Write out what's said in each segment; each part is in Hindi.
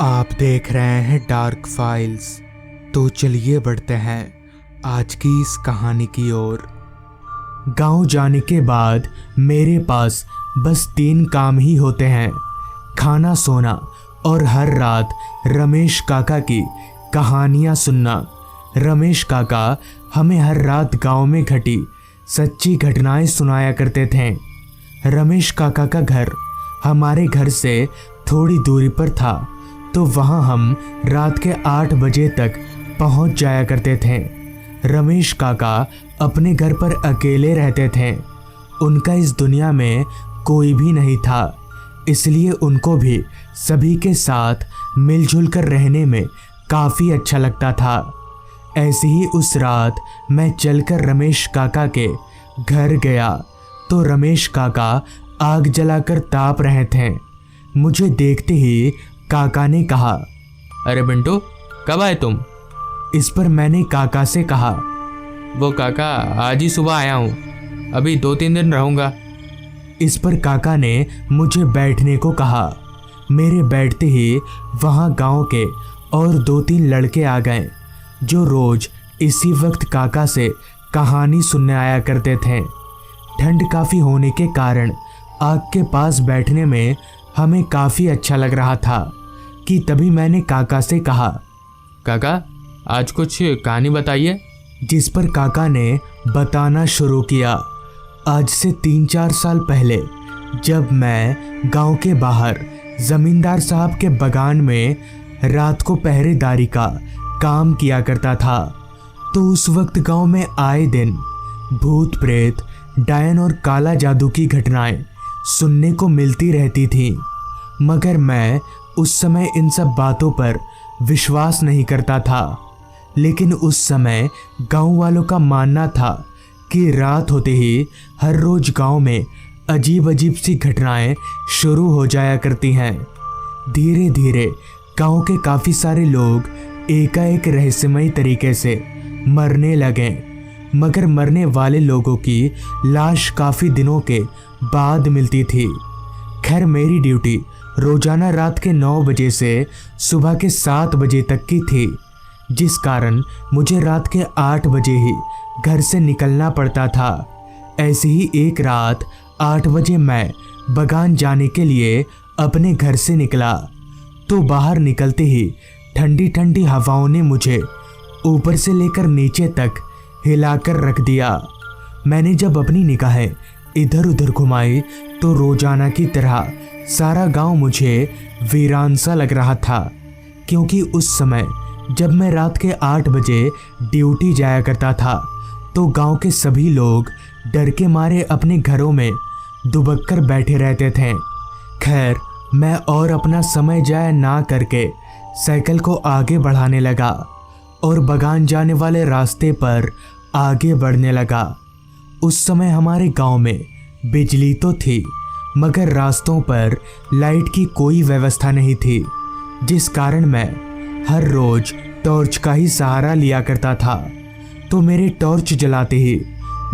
आप देख रहे हैं डार्क फाइल्स। तो चलिए बढ़ते हैं आज की इस कहानी की ओर। गांव जाने के बाद मेरे पास बस 3 काम ही होते हैं, खाना, सोना और हर रात रमेश काका की कहानियां सुनना। रमेश काका हमें हर रात गांव में घटी सच्ची घटनाएं सुनाया करते थे। रमेश काका का घर हमारे घर से थोड़ी दूरी पर था, तो वहाँ हम रात के 8 बजे तक पहुँच जाया करते थे। रमेश काका अपने घर पर अकेले रहते थे। उनका इस दुनिया में कोई भी नहीं था, इसलिए उनको भी सभी के साथ मिलजुल कर रहने में काफ़ी अच्छा लगता था। ऐसे ही उस रात मैं चलकर रमेश काका के घर गया तो रमेश काका आग जलाकर ताप रहे थे। मुझे देखते ही काका ने कहा, अरे बिंटू, कब आए तुम? इस पर मैंने काका से कहा, वो काका, आज ही सुबह आया हूँ, अभी 2-3 दिन रहूँगा। इस पर काका ने मुझे बैठने को कहा। मेरे बैठते ही वहाँ गांव के और 2-3 लड़के आ गए, जो रोज इसी वक्त काका से कहानी सुनने आया करते थे। ठंड काफ़ी होने के कारण आग के पास बैठने में हमें काफ़ी अच्छा लग रहा था कि तभी मैंने काका से कहा, काका, आज कुछ कहानी बताइए। जिस पर काका ने बताना शुरू किया। आज से 3-4 साल पहले जब मैं गांव के बाहर जमींदार साहब के बगान में रात को पहरेदारी का काम किया करता था, तो उस वक्त गांव में आए दिन भूत प्रेत, डायन और काला जादू की घटनाएं सुनने को मिलती रहती थी। मगर मैं उस समय इन सब बातों पर विश्वास नहीं करता था। लेकिन उस समय गांव वालों का मानना था कि रात होते ही हर रोज गांव में अजीब अजीब सी घटनाएं शुरू हो जाया करती हैं। धीरे धीरे गांव के काफ़ी सारे लोग एकाएक रहस्यमयी तरीके से मरने लगे, मगर मरने वाले लोगों की लाश काफ़ी दिनों के बाद मिलती थी। खैर, मेरी ड्यूटी रोजाना रात के 9 बजे से सुबह के 7 बजे तक की थी, जिस कारण मुझे रात के 8 बजे ही घर से निकलना पड़ता था। ऐसे ही एक रात 8 बजे मैं बगान जाने के लिए अपने घर से निकला, तो बाहर निकलते ही ठंडी ठंडी हवाओं ने मुझे ऊपर से लेकर नीचे तक हिलाकर रख दिया। मैंने जब अपनी निगाहें इधर उधर घुमाई तो रोजाना की तरह सारा गांव मुझे वीरान सा लग रहा था, क्योंकि उस समय जब मैं रात के 8 बजे ड्यूटी जाया करता था तो गांव के सभी लोग डर के मारे अपने घरों में दुबक कर बैठे रहते थे। खैर, मैं और अपना समय जाया ना करके साइकिल को आगे बढ़ाने लगा और बगान जाने वाले रास्ते पर आगे बढ़ने लगा। उस समय हमारे गांव में बिजली तो थी, मगर रास्तों पर लाइट की कोई व्यवस्था नहीं थी, जिस कारण मैं हर रोज टॉर्च का ही सहारा लिया करता था। तो मेरे टॉर्च जलाते ही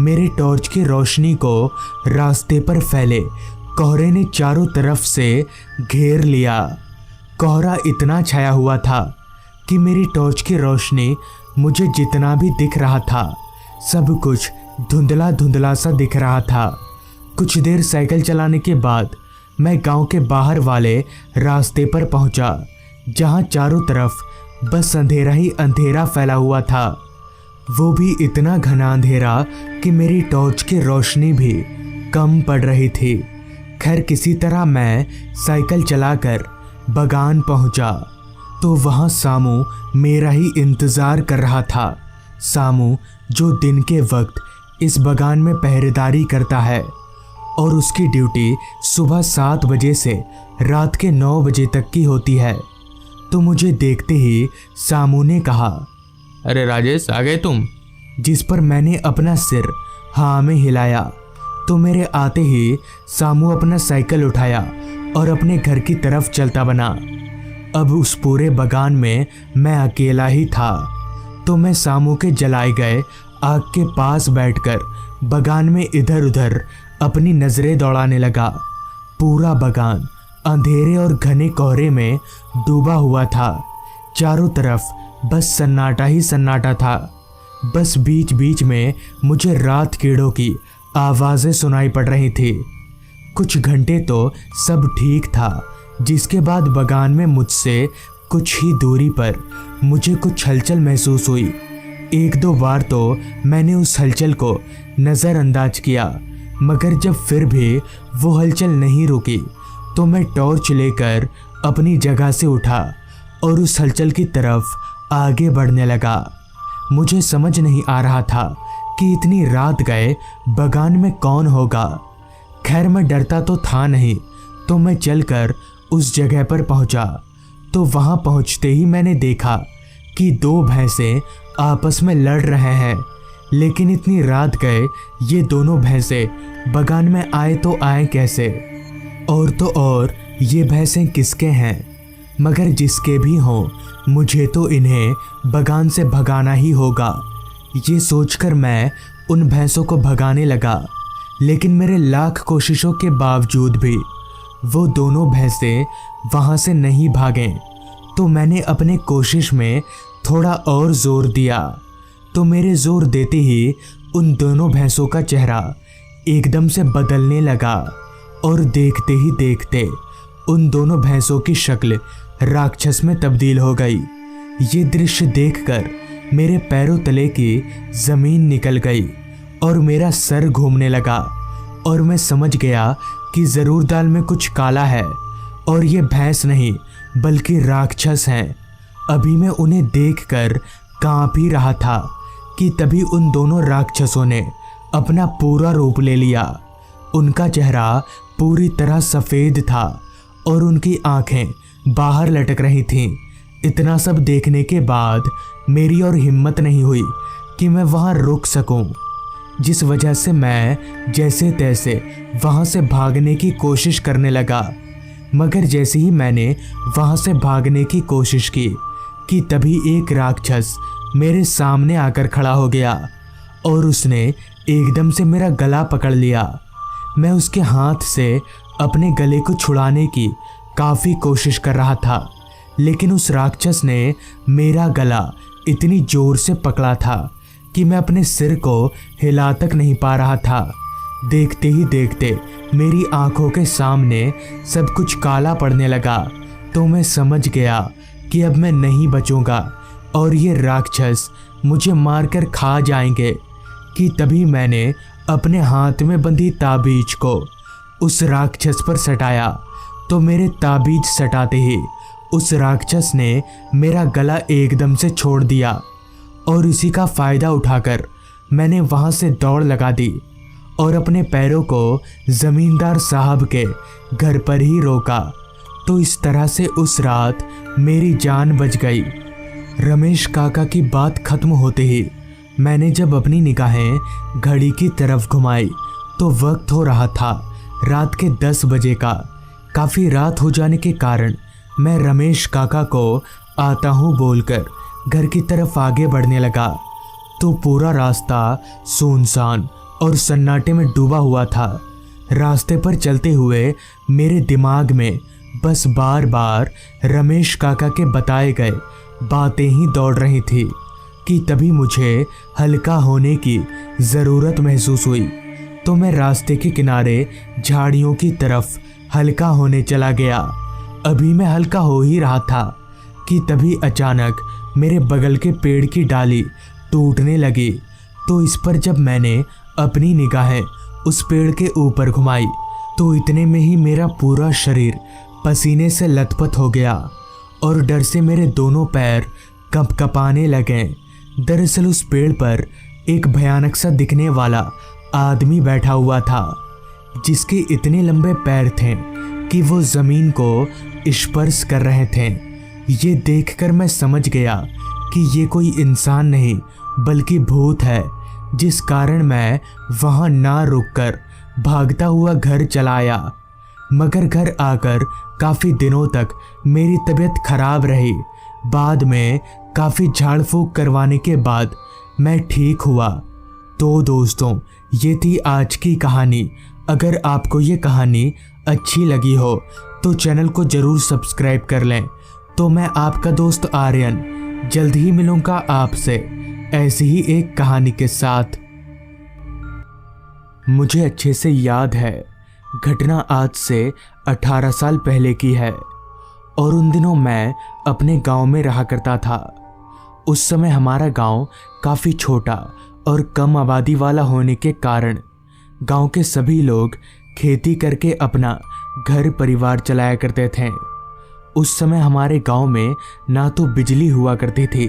मेरे टॉर्च की रोशनी को रास्ते पर फैले कोहरे ने चारों तरफ से घेर लिया। कोहरा इतना छाया हुआ था कि मेरी टॉर्च की रोशनी मुझे जितना भी दिख रहा था, सब कुछ धुंधला धुंधला सा दिख रहा था। कुछ देर साइकिल चलाने के बाद मैं गांव के बाहर वाले रास्ते पर पहुंचा, जहां चारों तरफ बस अंधेरा ही अंधेरा फैला हुआ था। वो भी इतना घना अंधेरा कि मेरी टॉर्च की रोशनी भी कम पड़ रही थी। खैर, किसी तरह मैं साइकिल चलाकर बगान पहुंचा, तो वहां सामू मेरा ही इंतज़ार कर रहा था। सामू जो दिन के वक्त इस बगान में पहरेदारी करता है और उसकी ड्यूटी सुबह 7 बजे से रात के 9 बजे तक की होती है। तो मुझे देखते ही सामू ने कहा, अरे राजेश, आ गए तुम? जिस पर मैंने अपना सिर हाँ में हिलाया, तो मेरे आते ही सामू अपना साइकिल उठाया और अपने घर की तरफ चलता बना। अब उस पूरे बगान में मैं अकेला ही था, तो मैं सामू के जलाए गए आग के पास बैठकर बगान में इधर उधर अपनी नज़रें दौड़ाने लगा। पूरा बगान अंधेरे और घने कोहरे में डूबा हुआ था। चारों तरफ बस सन्नाटा ही सन्नाटा था। बस बीच बीच में मुझे रात कीड़ों की आवाज़ें सुनाई पड़ रही थी। कुछ घंटे तो सब ठीक था, जिसके बाद बगान में मुझसे कुछ ही दूरी पर मुझे कुछ हलचल महसूस हुई। एक दो बार तो मैंने उस हलचल को नज़रअंदाज किया, मगर जब फिर भी वो हलचल नहीं रुकी तो मैं टॉर्च लेकर अपनी जगह से उठा और उस हलचल की तरफ आगे बढ़ने लगा। मुझे समझ नहीं आ रहा था कि इतनी रात गए बगान में कौन होगा। खैर मैं डरता तो था नहीं, तो मैं चलकर उस जगह पर पहुंचा। तो वहां पहुंचते ही मैंने देखा कि दो भैंसें आपस में लड़ रहे हैं। लेकिन इतनी रात गए ये दोनों भैंसें बगान में आए तो आए कैसे? और तो और ये भैंसें किसके हैं? मगर जिसके भी हों, मुझे तो इन्हें बगान से भगाना ही होगा। ये सोचकर मैं उन भैंसों को भगाने लगा, लेकिन मेरे लाख कोशिशों के बावजूद भी वो दोनों भैंसें वहाँ से नहीं भागें। तो मैंने अपने कोशिश में थोड़ा और जोर दिया, तो मेरे जोर देते ही उन दोनों भैंसों का चेहरा एकदम से बदलने लगा और देखते ही देखते उन दोनों भैंसों की शक्ल राक्षस में तब्दील हो गई। ये दृश्य देखकर मेरे पैरों तले की ज़मीन निकल गई और मेरा सर घूमने लगा और मैं समझ गया कि ज़रूर दाल में कुछ काला है और ये भैंस नहीं बल्कि राक्षस हैं। अभी मैं उन्हें देखकर कांप ही रहा था कि तभी उन दोनों राक्षसों ने अपना पूरा रूप ले लिया। उनका चेहरा पूरी तरह सफ़ेद था और उनकी आंखें बाहर लटक रही थीं। इतना सब देखने के बाद मेरी और हिम्मत नहीं हुई कि मैं वहाँ रुक सकूं, जिस वजह से मैं जैसे तैसे वहाँ से भागने की कोशिश करने लगा। मगर जैसे ही मैंने वहाँ से भागने की कोशिश की कि तभी एक राक्षस मेरे सामने आकर खड़ा हो गया और उसने एकदम से मेरा गला पकड़ लिया। मैं उसके हाथ से अपने गले को छुड़ाने की काफ़ी कोशिश कर रहा था, लेकिन उस राक्षस ने मेरा गला इतनी ज़ोर से पकड़ा था कि मैं अपने सिर को हिला तक नहीं पा रहा था। देखते ही देखते मेरी आंखों के सामने सब कुछ काला पड़ने लगा। तो मैं समझ गया कि अब मैं नहीं बचूंगा और ये राक्षस मुझे मारकर खा जाएंगे कि तभी मैंने अपने हाथ में बंधी ताबीज को उस राक्षस पर सटाया। तो मेरे ताबीज सटाते ही उस राक्षस ने मेरा गला एकदम से छोड़ दिया और इसी का फ़ायदा उठाकर मैंने वहाँ से दौड़ लगा दी और अपने पैरों को ज़मींदार साहब के घर पर ही रोका। तो इस तरह से उस रात मेरी जान बच गई। रमेश काका की बात खत्म होते ही मैंने जब अपनी निगाहें घड़ी की तरफ घुमाई तो वक्त हो रहा था रात के 10 बजे का। काफ़ी रात हो जाने के कारण मैं रमेश काका को आता हूँ बोलकर घर की तरफ आगे बढ़ने लगा। तो पूरा रास्ता सुनसान और सन्नाटे में डूबा हुआ था। रास्ते पर चलते हुए मेरे दिमाग में बस बार बार रमेश काका के बताए गए बातें ही दौड़ रही थी कि तभी मुझे हल्का होने की ज़रूरत महसूस हुई। तो मैं रास्ते के किनारे झाड़ियों की तरफ हल्का होने चला गया। अभी मैं हल्का हो ही रहा था कि तभी अचानक मेरे बगल के पेड़ की डाली टूटने लगी। तो इस पर जब मैंने अपनी निगाहें उस पेड़ के ऊपर घुमाई तो इतने में ही मेरा पूरा शरीर पसीने से लथपथ हो गया और डर से मेरे दोनों पैर कंपकपाने लगे। दरअसल उस पेड़ पर एक भयानक सा दिखने वाला आदमी बैठा हुआ था, जिसके इतने लंबे पैर थे कि वो ज़मीन को स्पर्श कर रहे थे। ये देखकर मैं समझ गया कि ये कोई इंसान नहीं बल्कि भूत है, जिस कारण मैं वहाँ ना रुककर भागता हुआ घर चला आया। मगर घर आकर काफ़ी दिनों तक मेरी तबीयत खराब रही। बाद में काफ़ी झाड़ फूँक करवाने के बाद मैं ठीक हुआ। तो दोस्तों, ये थी आज की कहानी। अगर आपको ये कहानी अच्छी लगी हो तो चैनल को जरूर सब्सक्राइब कर लें। तो मैं आपका दोस्त आर्यन जल्द ही मिलूंगा आपसे ऐसी ही एक कहानी के साथ। मुझे अच्छे से याद है, घटना आज से 18 साल पहले की है और उन दिनों मैं अपने गांव में रहा करता था। उस समय हमारा गांव काफ़ी छोटा और कम आबादी वाला होने के कारण गांव के सभी लोग खेती करके अपना घर परिवार चलाया करते थे। उस समय हमारे गांव में ना तो बिजली हुआ करती थी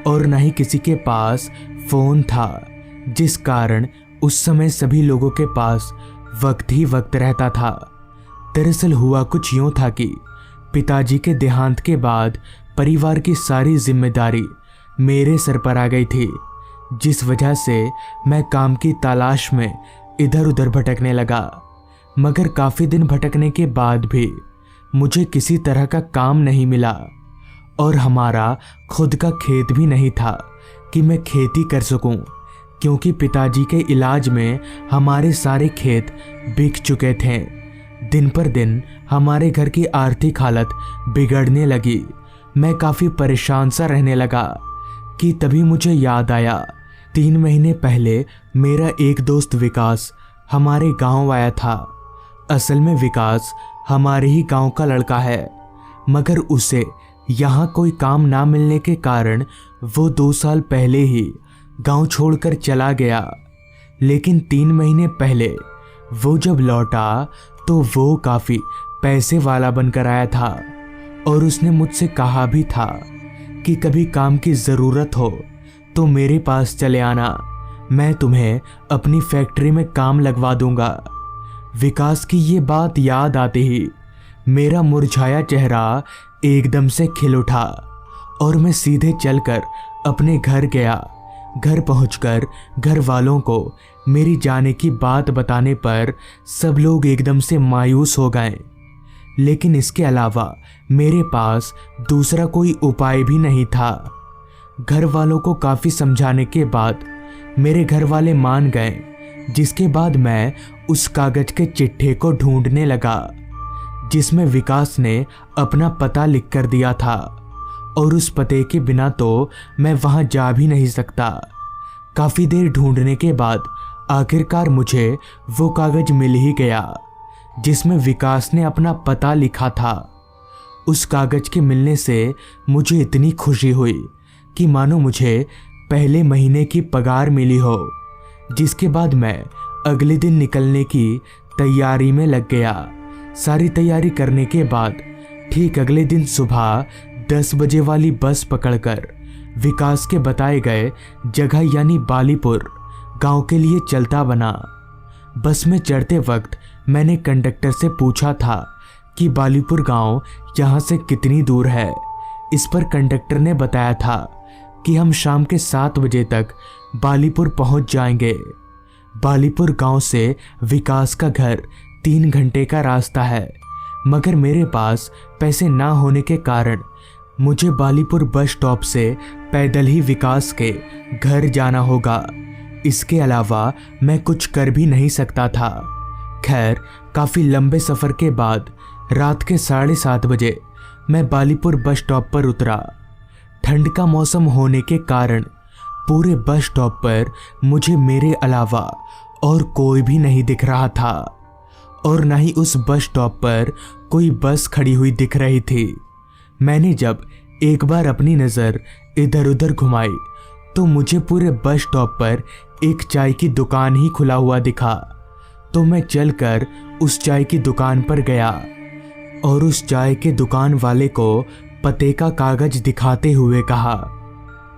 और ना ही किसी के पास फ़ोन था, जिस कारण उस समय सभी लोगों के पास वक्त ही वक्त रहता था। दरअसल हुआ कुछ यूँ था कि पिताजी के देहांत के बाद परिवार की सारी जिम्मेदारी मेरे सर पर आ गई थी, जिस वजह से मैं काम की तलाश में इधर उधर भटकने लगा। मगर काफ़ी दिन भटकने के बाद भी मुझे किसी तरह का काम नहीं मिला और हमारा खुद का खेत भी नहीं था कि मैं खेती कर सकूं, क्योंकि पिताजी के इलाज में हमारे सारे खेत बिक चुके थे। दिन पर दिन हमारे घर की आर्थिक हालत बिगड़ने लगी। मैं काफ़ी परेशान सा रहने लगा कि तभी मुझे याद आया, 3 महीने पहले मेरा एक दोस्त विकास हमारे गांव आया था। असल में विकास हमारे ही गांव का लड़का है, मगर उसे यहाँ कोई काम ना मिलने के कारण वो 2 साल पहले ही गांव छोड़कर चला गया। लेकिन 3 महीने पहले वो जब लौटा तो वो काफ़ी पैसे वाला बनकर आया था और उसने मुझसे कहा भी था कि कभी काम की ज़रूरत हो तो मेरे पास चले आना, मैं तुम्हें अपनी फैक्ट्री में काम लगवा दूंगा। विकास की ये बात याद आते ही मेरा मुरझाया चेहरा एकदम से खिल उठा और मैं सीधे चलकर अपने घर गया। घर पहुंचकर घर वालों को मेरी जाने की बात बताने पर सब लोग एकदम से मायूस हो गए। लेकिन इसके अलावा मेरे पास दूसरा कोई उपाय भी नहीं था। घर वालों को काफ़ी समझाने के बाद मेरे घर वाले मान गए, जिसके बाद मैं उस कागज के चिट्ठे को ढूंढने लगा जिसमें विकास ने अपना पता लिख कर दिया था और उस पते के बिना तो मैं वहां जा भी नहीं सकता। काफ़ी देर ढूंढने के बाद आखिरकार मुझे वो कागज मिल ही गया जिसमें विकास ने अपना पता लिखा था। उस कागज के मिलने से मुझे इतनी खुशी हुई कि मानो मुझे पहले महीने की पगार मिली हो, जिसके बाद मैं अगले दिन निकलने की तैयारी में लग गया। सारी तैयारी करने के बाद ठीक अगले दिन सुबह 10 बजे वाली बस पकड़कर विकास के बताए गए जगह यानी बालीपुर गांव के लिए चलता बना। बस में चढ़ते वक्त मैंने कंडक्टर से पूछा था कि बालीपुर गांव यहाँ से कितनी दूर है। इस पर कंडक्टर ने बताया था कि हम शाम के 7 बजे तक बालीपुर पहुँच जाएंगे। बालीपुर गांव से विकास का घर 3 घंटे का रास्ता है, मगर मेरे पास पैसे ना होने के कारण मुझे बालीपुर बस स्टॉप से पैदल ही विकास के घर जाना होगा। इसके अलावा मैं कुछ कर भी नहीं सकता था। खैर, काफ़ी लंबे सफ़र के बाद रात के 7:30 बजे मैं बालीपुर बस स्टॉप पर उतरा। ठंड का मौसम होने के कारण पूरे बस स्टॉप पर मुझे मेरे अलावा और कोई भी नहीं दिख रहा था और ना ही उस बस स्टॉप पर कोई बस खड़ी हुई दिख रही थी। मैंने जब एक बार अपनी नज़र इधर उधर घुमाई तो मुझे पूरे बस स्टॉप पर एक चाय की दुकान ही खुला हुआ दिखा। तो मैं चलकर उस चाय की दुकान पर गया और उस चाय के दुकान वाले को पते का कागज दिखाते हुए कहा,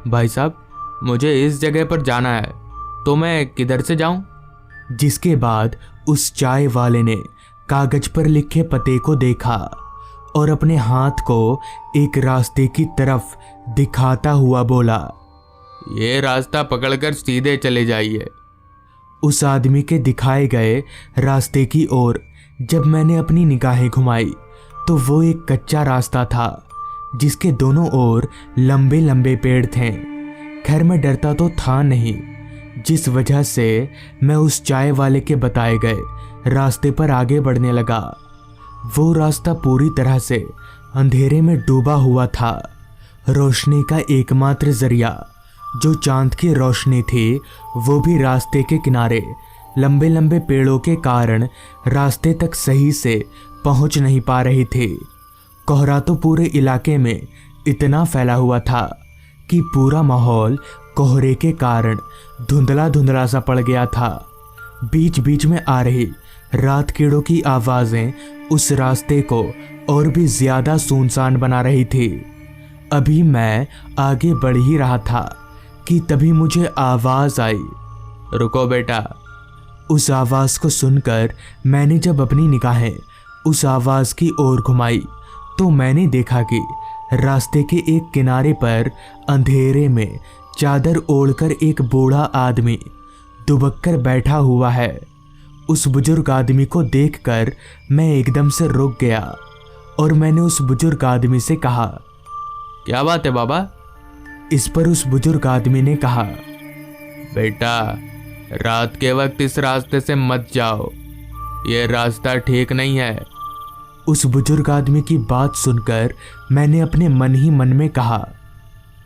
भाई साहब, मुझे इस जगह पर जाना है, तो मैं किधर से जाऊं? जिसके बाद उस चाय वाले ने कागज पर लिखे पते को देखा और अपने हाथ को एक रास्ते की तरफ दिखाता हुआ बोला, ये रास्ता पकड़कर सीधे चले जाइए। उस आदमी के दिखाए गए रास्ते की ओर जब मैंने अपनी निगाहें घुमाई तो वो एक कच्चा रास्ता था जिसके दोनों ओर लंबे लंबे पेड़ थे। खैर, मैं डरता तो था नहीं, जिस वजह से मैं उस चाय वाले के बताए गए रास्ते पर आगे बढ़ने लगा। वो रास्ता पूरी तरह से अंधेरे में डूबा हुआ था। रोशनी का एकमात्र जरिया जो चांद की रोशनी थी, वो भी रास्ते के किनारे लंबे लंबे पेड़ों के कारण रास्ते तक सही से पहुंच नहीं पा रही थी। कोहरा तो पूरे इलाके में इतना फैला हुआ था कि पूरा माहौल कोहरे के कारण धुंधला धुंधला सा पड़ गया था। बीच बीच में आ रही रात कीड़ों की आवाज़ें उस रास्ते को और भी ज़्यादा सुनसान बना रही थी। अभी मैं आगे बढ़ ही रहा था कि तभी मुझे आवाज़ आई, रुको बेटा। उस आवाज़ को सुनकर मैंने जब अपनी निगाहें उस आवाज़ की ओर घुमाई तो मैंने देखा कि रास्ते के एक किनारे पर अंधेरे में चादर ओढ़कर एक बूढ़ा आदमी दुबक कर बैठा हुआ है। उस बुजुर्ग आदमी को देखकर मैं एकदम से रुक गया और मैंने उस बुजुर्ग आदमी से कहा, क्या बात है बाबा? इस पर उस बुजुर्ग आदमी ने कहा, बेटा, रात के वक्त इस रास्ते से मत जाओ, ये रास्ता ठीक नहीं है। उस बुजुर्ग आदमी की बात सुनकर मैंने अपने मन ही मन में कहा,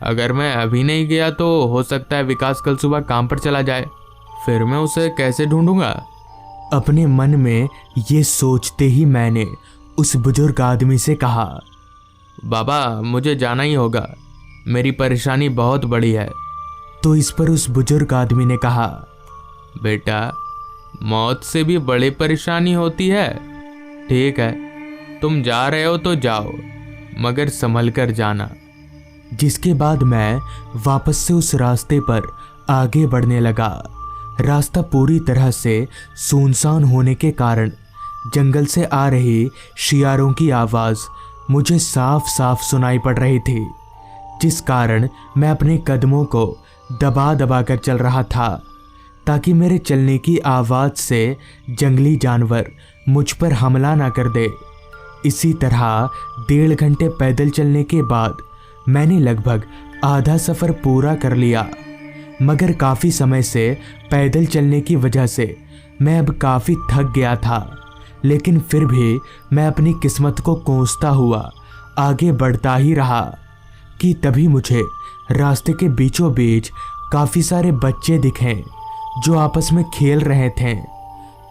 अगर मैं अभी नहीं गया तो हो सकता है विकास कल सुबह काम पर चला जाए, फिर मैं उसे कैसे ढूंढूंगा। अपने मन में ये सोचते ही मैंने उस बुजुर्ग आदमी से कहा, बाबा मुझे जाना ही होगा, मेरी परेशानी बहुत बड़ी है। तो इस पर उस बुजुर्ग आदमी ने कहा, बेटा, मौत से भी बड़ी परेशानी होती है। ठीक है, तुम जा रहे हो तो जाओ, मगर संभल कर जाना। जिसके बाद मैं वापस से उस रास्ते पर आगे बढ़ने लगा। रास्ता पूरी तरह से सुनसान होने के कारण जंगल से आ रही शियारों की आवाज़ मुझे साफ साफ सुनाई पड़ रही थी, जिस कारण मैं अपने कदमों को दबा दबा कर चल रहा था ताकि मेरे चलने की आवाज़ से जंगली जानवर मुझ पर हमला ना कर दे। इसी तरह 1.5 घंटे पैदल चलने के बाद मैंने लगभग आधा सफ़र पूरा कर लिया, मगर काफ़ी समय से पैदल चलने की वजह से मैं अब काफ़ी थक गया था। लेकिन फिर भी मैं अपनी किस्मत को कोसता हुआ आगे बढ़ता ही रहा कि तभी मुझे रास्ते के बीचों बीच काफ़ी सारे बच्चे दिखे जो आपस में खेल रहे थे।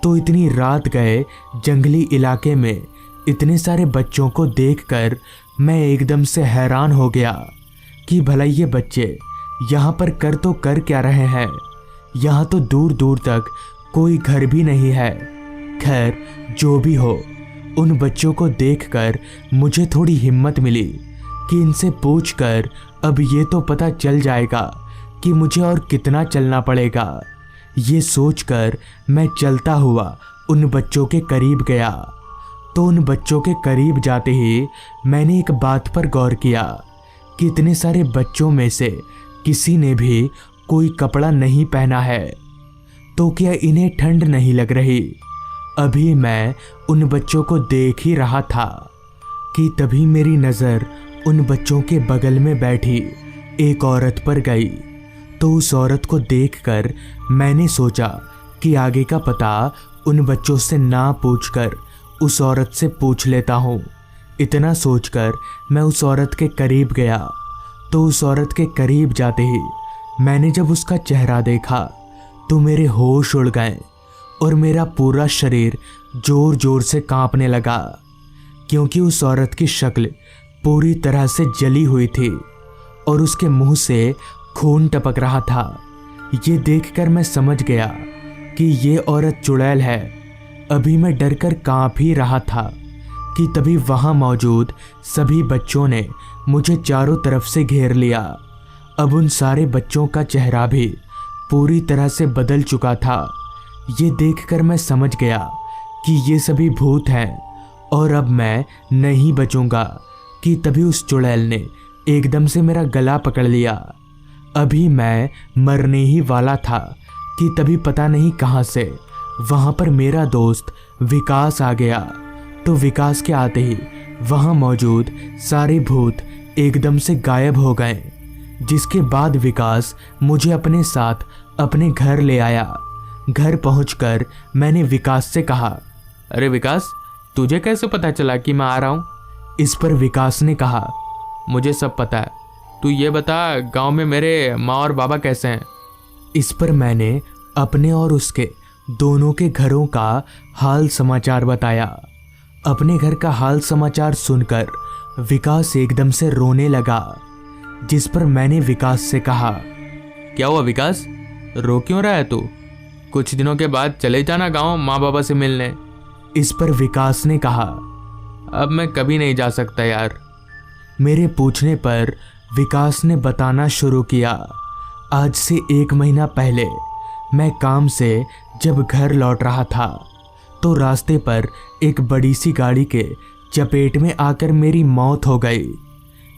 तो इतनी रात गए जंगली इलाके में इतने सारे बच्चों को देखकर मैं एकदम से हैरान हो गया कि भला ये बच्चे यहाँ पर कर क्या रहे हैं। यहाँ तो दूर दूर तक कोई घर भी नहीं है। खैर, जो भी हो, उन बच्चों को देखकर मुझे थोड़ी हिम्मत मिली कि इनसे पूछकर अब ये तो पता चल जाएगा कि मुझे और कितना चलना पड़ेगा। ये सोचकर मैं चलता हुआ उन बच्चों के करीब गया। तो उन बच्चों के करीब जाते ही मैंने एक बात पर गौर किया कि इतने सारे बच्चों में से किसी ने भी कोई कपड़ा नहीं पहना है। तो क्या इन्हें ठंड नहीं लग रही? अभी मैं उन बच्चों को देख ही रहा था कि तभी मेरी नज़र उन बच्चों के बगल में बैठी एक औरत पर गई। तो उस औरत को देखकर मैंने सोचा कि आगे का पता उन बच्चों से ना पूछकर उस औरत से पूछ लेता हूँ। इतना सोचकर मैं उस औरत के करीब गया। तो उस औरत के करीब जाते ही मैंने जब उसका चेहरा देखा तो मेरे होश उड़ गए और मेरा पूरा शरीर जोर जोर से कांपने लगा, क्योंकि उस औरत की शक्ल पूरी तरह से जली हुई थी और उसके मुंह से खून टपक रहा था। ये देखकर मैं समझ गया कि ये औरत चुड़ैल है। अभी मैं डर कर काँप ही रहा था कि तभी वहाँ मौजूद सभी बच्चों ने मुझे चारों तरफ से घेर लिया। अब उन सारे बच्चों का चेहरा भी पूरी तरह से बदल चुका था। ये देखकर मैं समझ गया कि ये सभी भूत हैं और अब मैं नहीं बचूंगा। कि तभी उस चुड़ैल ने एकदम से मेरा गला पकड़ लिया। अभी मैं मरने ही वाला था कि तभी पता नहीं कहाँ से वहाँ पर मेरा दोस्त विकास आ गया। तो विकास के आते ही वहाँ मौजूद सारे भूत एकदम से गायब हो गए, जिसके बाद विकास मुझे अपने साथ अपने घर ले आया। घर पहुंचकर मैंने विकास से कहा, अरे विकास, तुझे कैसे पता चला कि मैं आ रहा हूँ? इस पर विकास ने कहा, मुझे सब पता है। तू ये बता, गांव में मेरे माँ और बाबा कैसे हैं? इस पर मैंने अपने और उसके दोनों के घरों का हाल समाचार बताया। अपने घर का हाल समाचार सुनकर विकास एकदम से रोने लगा, जिस पर मैंने विकास से कहा, क्या हुआ विकास, रो क्यों रहा है तू? कुछ दिनों के बाद चले जाना गांव माँ बाबा से मिलने। इस पर विकास ने कहा, अब मैं कभी नहीं जा सकता यार। मेरे पूछने पर विकास ने बताना शुरू किया। आज से 1 महीना पहले मैं काम से जब घर लौट रहा था तो रास्ते पर एक बड़ी सी गाड़ी के चपेट में आकर मेरी मौत हो गई।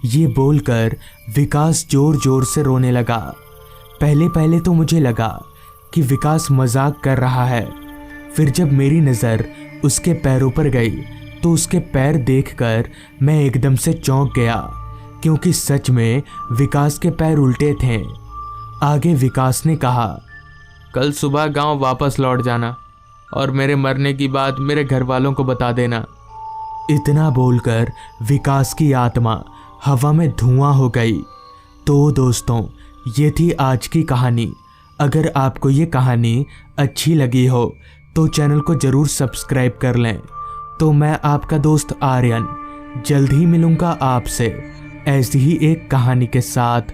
ये बोलकर विकास जोर जोर से रोने लगा। पहले पहले तो मुझे लगा कि विकास मजाक कर रहा है, फिर जब मेरी नज़र उसके पैरों पर गई तो उसके पैर देखकर मैं एकदम से चौंक गया, क्योंकि सच में विकास के पैर उल्टे थे। आगे विकास ने कहा, कल सुबह गांव वापस लौट जाना और मेरे मरने की बात मेरे घर वालों को बता देना। इतना बोलकर विकास की आत्मा हवा में धुआं हो गई। तो दोस्तों, ये थी आज की कहानी। अगर आपको ये कहानी अच्छी लगी हो तो चैनल को ज़रूर सब्सक्राइब कर लें। तो मैं आपका दोस्त आर्यन जल्द ही मिलूँगा आपसे ऐसी ही एक कहानी के साथ।